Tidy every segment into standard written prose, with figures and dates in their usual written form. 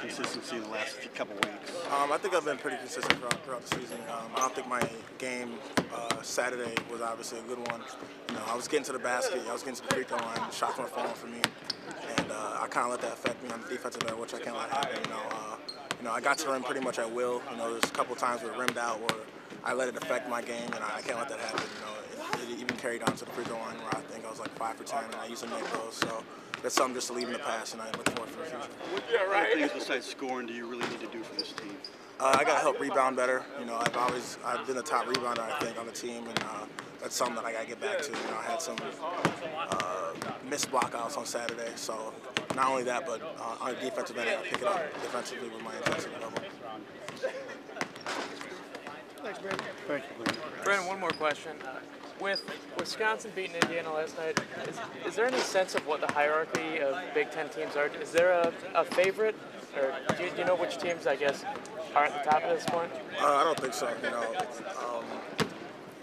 consistency in the last couple weeks? I think I've been pretty consistent throughout the season. I don't think my game Saturday was obviously a good one. I was getting to the basket, I was getting to the free throw line, the shots weren't falling for me, and I kind of let that affect me on the defensive end, which I can't let happen. I got to the rim pretty much at will. There's a couple times where it rimmed out where I let it affect my game, and I can't let that happen. It even carried on to the free throw line where I think I was like 5 for 10, and I used to make those. So that's something just to leave in the past, and I look forward for the future. What other things besides scoring do you really need to do for this team? I got to help rebound better. I've been the top rebounder, I think, on the team, and that's something that I got to get back to. I had some missed blockouts on Saturday, so not only that, but on the defensive end, I got to pick it up defensively with my intensity level. Thanks, Brandon. Thank you, Brandon, one more question. With Wisconsin beating Indiana last night, is there any sense of what the hierarchy of Big Ten teams are? Is there a favorite, or do you know which teams, I guess, are at the top at this point? I don't think so.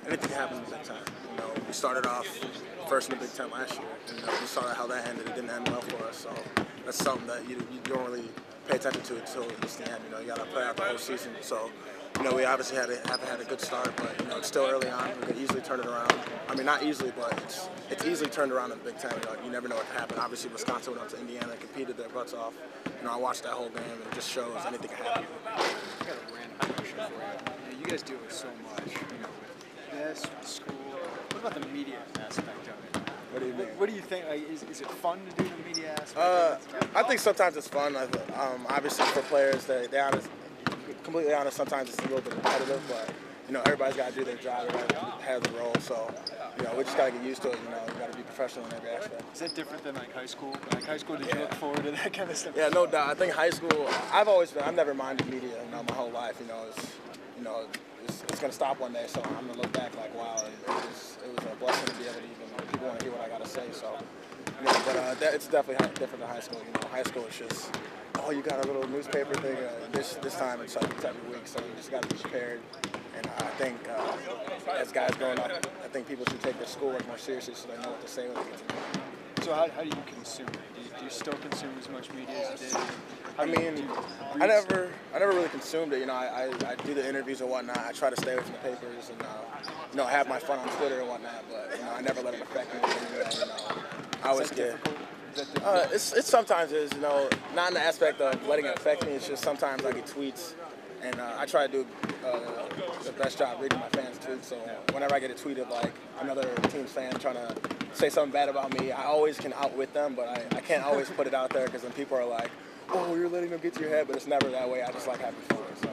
Anything happens in the Big Ten. We started off first in the Big Ten last year, and we saw how that ended. It didn't end well for us, so that's something that you don't really pay attention to until it's the end. You got to play out the whole season. So, we obviously haven't had a good start, but it's still early on. We can easily turn it around. I mean, not easily, but it's easally turned around in the Big Ten. You never know what can happen. Obviously, Wisconsin went up to Indiana and competed their butts off. I watched that whole game, and it just shows anything can happen. I got a random question for you. You guys deal with so much, with this, with school. What about the media aspect of it? What do you mean? What do you think? Is it fun to do the media aspect? I think sometimes it's fun. Obviously, for players, they honest. Completely honest, sometimes it's a little bit repetitive, but everybody's got to do their job, everybody has a role, so we just got to get used to it. You got to be professional in every aspect. Is that different than like high school? Like high school, did you look forward to that kind of stuff? Yeah, no doubt. I think high school, I've never minded media, my whole life. It's gonna stop one day, so I'm gonna look back like, wow, it was a blessing to be able to even people want to hear what I gotta say. So, but it's definitely different than high school. High school is just, oh, you got a little newspaper thing. This time it's like every week, so you just got to be prepared. And I think as guys growing up, I think people should take their schoolwork more seriously so they know what to say when they get to me. So how do you consume it? Do you still consume as much media as you did? I never really consumed it. I do the interviews and whatnot. I try to stay away from the papers and have my fun on Twitter and whatnot. But I never let it affect me. I always get. It sometimes is, not in the aspect of letting it affect me. It's just sometimes I get tweets, and I try to do the best job reading my fans' tweets. So whenever I get a tweet of like another team's fan trying to say something bad about me, I always can outwit them, but I can't always put it out there because then people are like, oh, you're letting them get to your head, but it's never that way. I just like having fun. So.